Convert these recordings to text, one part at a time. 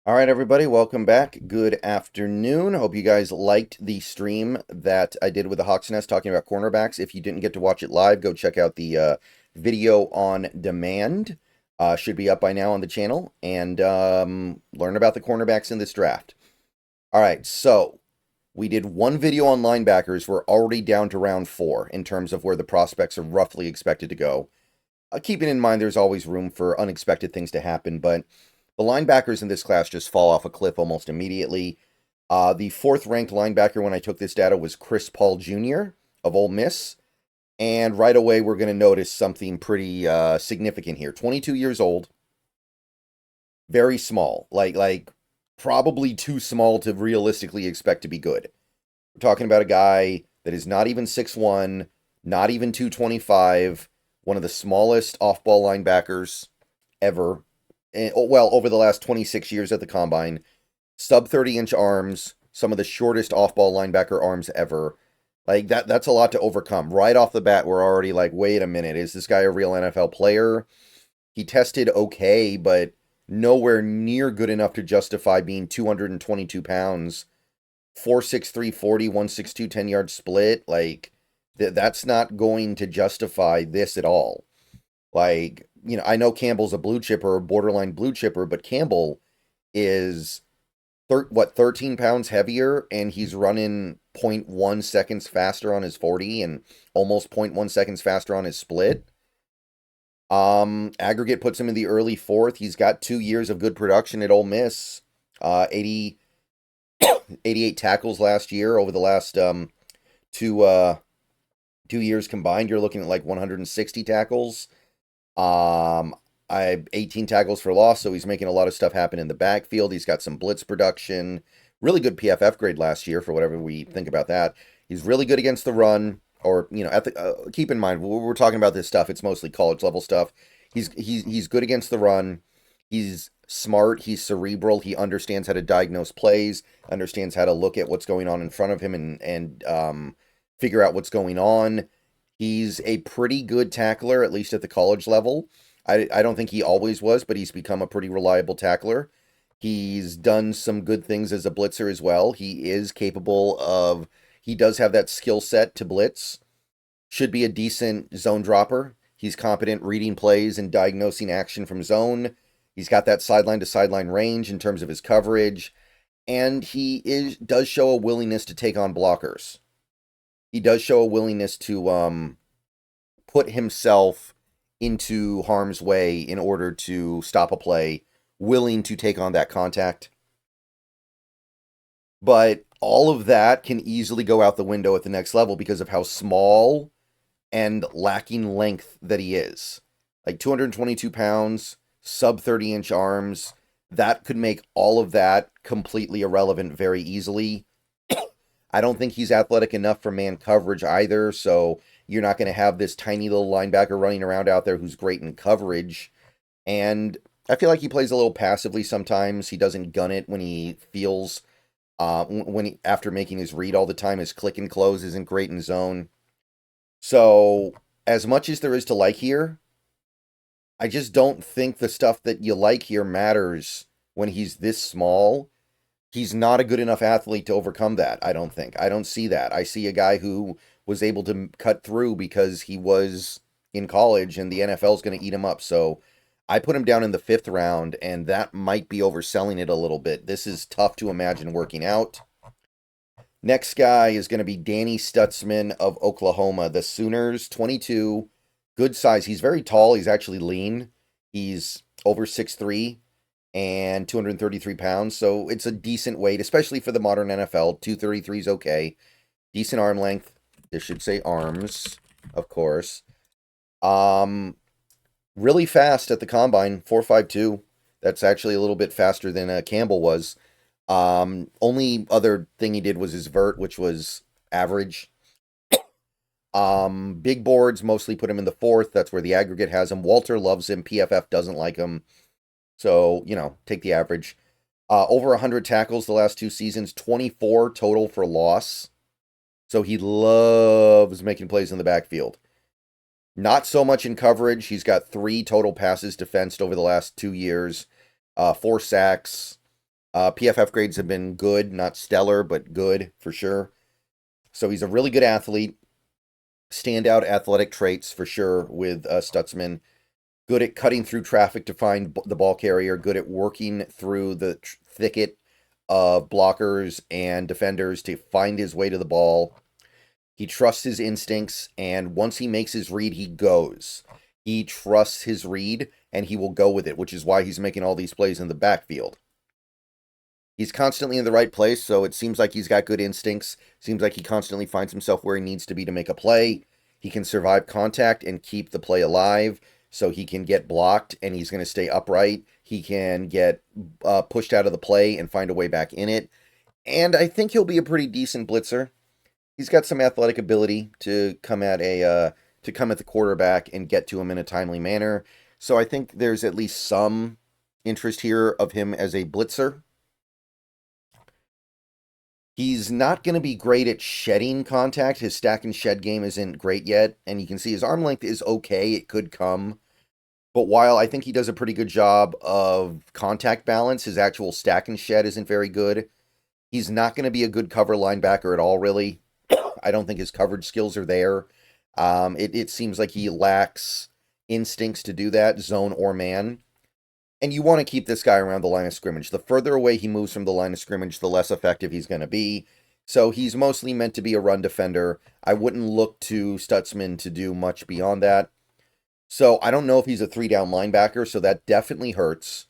All right, everybody, welcome back. Good afternoon. Hope you guys liked the stream that I did with the Hawks Nest talking about cornerbacks. If you didn't get to watch it live, go check out the video on demand. Should be up by now on the channel and learn about the cornerbacks in this draft. All right, so we did one video on linebackers. We're already down to round 4 in terms of where the prospects are roughly expected to go. Keeping in mind there's always room for unexpected things to happen, but the linebackers in this class just fall off a cliff almost immediately. The 4th ranked linebacker when I took this data was Chris Paul Jr. of Ole Miss. And right away, we're going to notice something pretty significant here. 22 years old, very small, like probably too small to realistically expect to be good. We're talking about a guy that is not even 6'1", not even 225, one of the smallest off-ball linebackers ever. Well, over the last 26 years at the Combine, sub 30-inch arms, some of the shortest off-ball linebacker arms ever. Like, that's a lot to overcome. Right off the bat, we're already like, wait a minute, is this guy a real NFL player? He tested okay, but nowhere near good enough to justify being 222 pounds, 4'6", 40, 162, 10-yard split. Like, that's not going to justify this at all. Like, I know Campbell's a blue chipper, borderline blue chipper, but Campbell is 13 pounds heavier, and he's running 0.1 seconds faster on his 40 and almost 0.1 seconds faster on his split. Aggregate puts him in the early 4th. He's got 2 years of good production at Ole Miss. 88 tackles last year. Over the last two years combined, you're looking at like 160 tackles. I 18 tackles for loss, so he's making a lot of stuff happen in the backfield. He's got some blitz production. Really good PFF grade last year for whatever we think about that. He's really good against the run, or at the keep in mind when we're talking about this stuff, it's mostly college level stuff. He's good against the run. He's smart. He's cerebral. He understands how to diagnose plays. Understands how to look at what's going on in front of him and figure out what's going on. He's a pretty good tackler, at least at the college level. I don't think he always was, but he's become a pretty reliable tackler. He's done some good things as a blitzer as well. He is capable of, he does have that skill set to blitz. Should be a decent zone dropper. He's competent reading plays and diagnosing action from zone. He's got that sideline to sideline range in terms of his coverage. And he does show a willingness to take on blockers. He does show a willingness to put himself into harm's way in order to stop a play, willing to take on that contact. But all of that can easily go out the window at the next level because of how small and lacking length that he is. Like 222 pounds, sub 30-inch arms, that could make all of that completely irrelevant very easily. I don't think he's athletic enough for man coverage either, so you're not going to have this tiny little linebacker running around out there who's great in coverage. And I feel like he plays a little passively sometimes. He doesn't gun it when he feels, after making his read all the time. His click and close isn't great in zone. So, as much as there is to like here, I just don't think the stuff that you like here matters when he's this small. He's not a good enough athlete to overcome that, I don't think. I don't see that. I see a guy who was able to cut through because he was in college and the NFL is going to eat him up. So I put him down in the 5th round, and that might be overselling it a little bit. This is tough to imagine working out. Next guy is going to be Danny Stutsman of Oklahoma. The Sooners, 22, good size. He's very tall. He's actually lean. He's over 6'3", and 233 pounds, so it's a decent weight, especially for the modern NFL. 233 is okay. Decent arm length. This should say arms, of course. Really fast at the Combine, 4.52. That's actually a little bit faster than Campbell was. Only other thing he did was his vert, which was average. Big boards mostly put him in the 4th. That's where the aggregate has him. Walter loves him. PFF doesn't like him. So, take the average. Over 100 tackles the last 2 seasons, 24 total for loss. So he loves making plays in the backfield. Not so much in coverage. He's got 3 total passes defensed over the last 2 years. 4 sacks. PFF grades have been good, not stellar, but good for sure. So he's a really good athlete. Standout athletic traits for sure with Stutsman. Good at cutting through traffic to find the ball carrier. Good at working through the thicket of blockers and defenders to find his way to the ball. He trusts his instincts, and once he makes his read, he goes. He trusts his read, and he will go with it, which is why he's making all these plays in the backfield. He's constantly in the right place, so it seems like he's got good instincts. Seems like he constantly finds himself where he needs to be to make a play. He can survive contact and keep the play alive, so he can get blocked, and he's going to stay upright. He can get pushed out of the play and find a way back in it. And I think he'll be a pretty decent blitzer. He's got some athletic ability to come at the quarterback and get to him in a timely manner. So I think there's at least some interest here of him as a blitzer. He's not going to be great at shedding contact. His stack and shed game isn't great yet, and you can see his arm length is okay. It could come. But while I think he does a pretty good job of contact balance, his actual stack and shed isn't very good. He's not going to be a good cover linebacker at all, really. I don't think his coverage skills are there. It seems like he lacks instincts to do that, zone or man. And you want to keep this guy around the line of scrimmage. The further away he moves from the line of scrimmage, the less effective he's going to be. So he's mostly meant to be a run defender. I wouldn't look to Stutsman to do much beyond that. So I don't know if he's a 3-down linebacker, so that definitely hurts.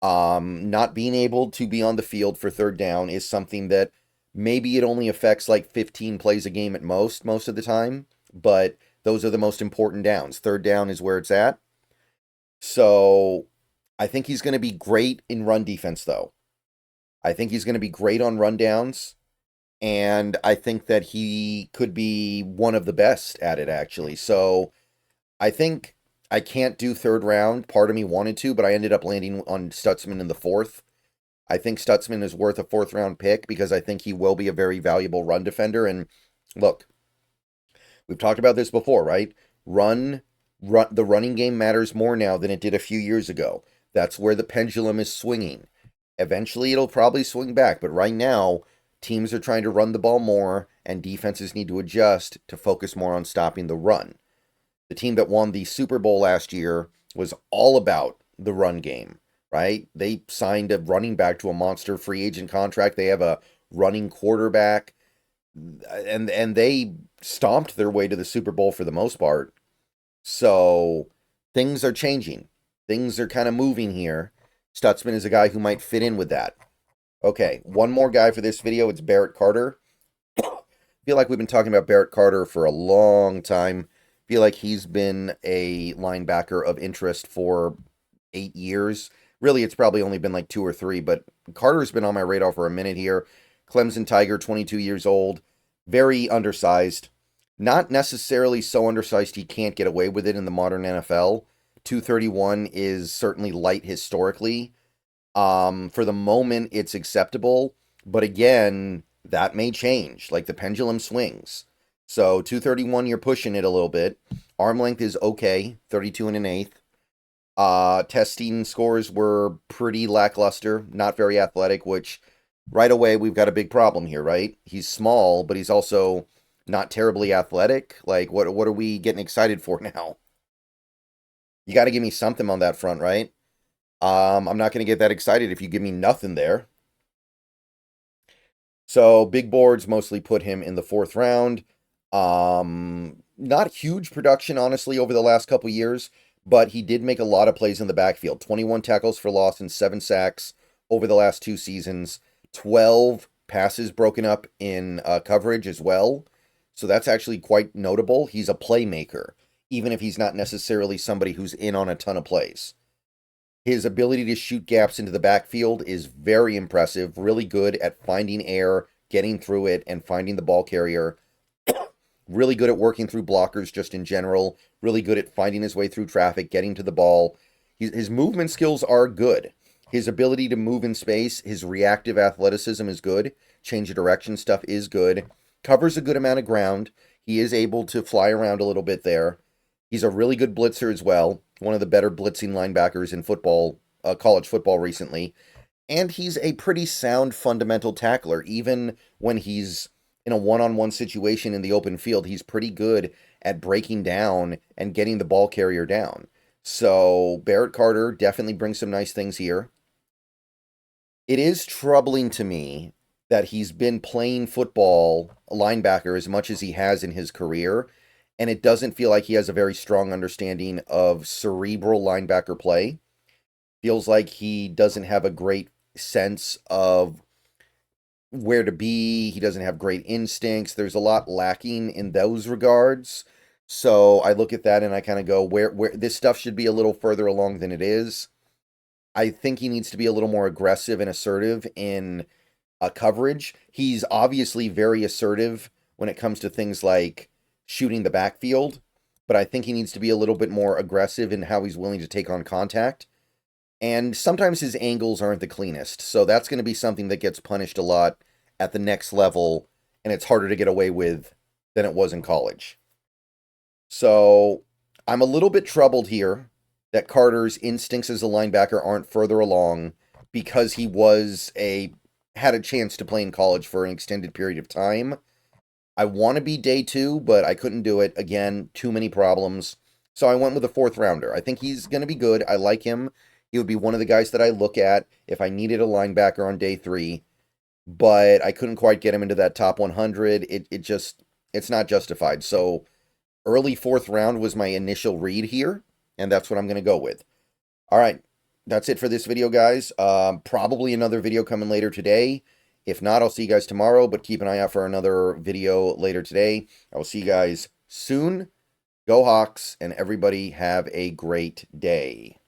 Not being able to be on the field for third down is something that maybe it only affects like 15 plays a game at most of the time, but those are the most important downs. Third down is where it's at. So I think he's going to be great in run defense, though. I think he's going to be great on run downs, and I think that he could be one of the best at it, actually. So I think I can't do third round. Part of me wanted to, but I ended up landing on Stutsman in the fourth. I think Stutsman is worth a fourth round pick because I think he will be a very valuable run defender. And look, we've talked about this before, right? The running game matters more now than it did a few years ago. That's where the pendulum is swinging. Eventually, it'll probably swing back, but right now, teams are trying to run the ball more, and defenses need to adjust to focus more on stopping the run. The team that won the Super Bowl last year was all about the run game, right? They signed a running back to a monster free agent contract. They have a running quarterback, and they stomped their way to the Super Bowl for the most part. So things are changing. Things are kind of moving here. Stutsman is a guy who might fit in with that. Okay, one more guy for this video. It's Barrett Carter. I feel like we've been talking about Barrett Carter for a long time. I feel like he's been a linebacker of interest for 8 years. Really, it's probably only been like 2 or 3, but Carter's been on my radar for a minute here. Clemson Tiger, 22 years old. Very undersized. Not necessarily so undersized he can't get away with it in the modern NFL. 231 is certainly light historically. For the moment, it's acceptable. But again, that may change. Like the pendulum swings. So 231, you're pushing it a little bit. Arm length is okay, 32 and an eighth. Testing scores were pretty lackluster, not very athletic, which right away we've got a big problem here, right? He's small, but he's also not terribly athletic. Like, what are we getting excited for now? You got to give me something on that front, right? I'm not going to get that excited if you give me nothing there. So big boards mostly put him in the 4th round. Not huge production, honestly, over the last couple years, but he did make a lot of plays in the backfield. 21 tackles for loss and 7 sacks over the last 2 seasons. 12 passes broken up in coverage as well. So that's actually quite notable. He's a playmaker, even if he's not necessarily somebody who's in on a ton of plays. His ability to shoot gaps into the backfield is very impressive, really good at finding air, getting through it, and finding the ball carrier. Really good at working through blockers just in general, really good at finding his way through traffic, getting to the ball. His movement skills are good. His ability to move in space, his reactive athleticism is good. Change of direction stuff is good. Covers a good amount of ground. He is able to fly around a little bit there. He's a really good blitzer as well. One of the better blitzing linebackers in football, college football recently. And he's a pretty sound fundamental tackler. Even when he's in a one-on-one situation in the open field, he's pretty good at breaking down and getting the ball carrier down. So Barrett Carter definitely brings some nice things here. It is troubling to me that he's been playing football, a linebacker, as much as he has in his career, and it doesn't feel like he has a very strong understanding of cerebral linebacker play. Feels like he doesn't have a great sense of where to be. He doesn't have great instincts. There's a lot lacking in those regards. So I look at that and I kind of go, where this stuff should be a little further along than it is. I think he needs to be a little more aggressive and assertive in coverage. He's obviously very assertive when it comes to things like shooting the backfield, but I think he needs to be a little bit more aggressive in how he's willing to take on contact. And sometimes his angles aren't the cleanest, so that's going to be something that gets punished a lot at the next level, and it's harder to get away with than it was in college. So I'm a little bit troubled here that Carter's instincts as a linebacker aren't further along because he had a chance to play in college for an extended period of time. I want to be day two, but I couldn't do it. Again, too many problems. So I went with a fourth rounder. I think he's going to be good. I like him. He would be one of the guys that I look at if I needed a linebacker on day three, but I couldn't quite get him into that top 100. It's not justified. So early fourth round was my initial read here, and that's what I'm going to go with. All right, that's it for this video, guys. Probably another video coming later today. If not, I'll see you guys tomorrow, but keep an eye out for another video later today. I will see you guys soon. Go Hawks, and everybody have a great day.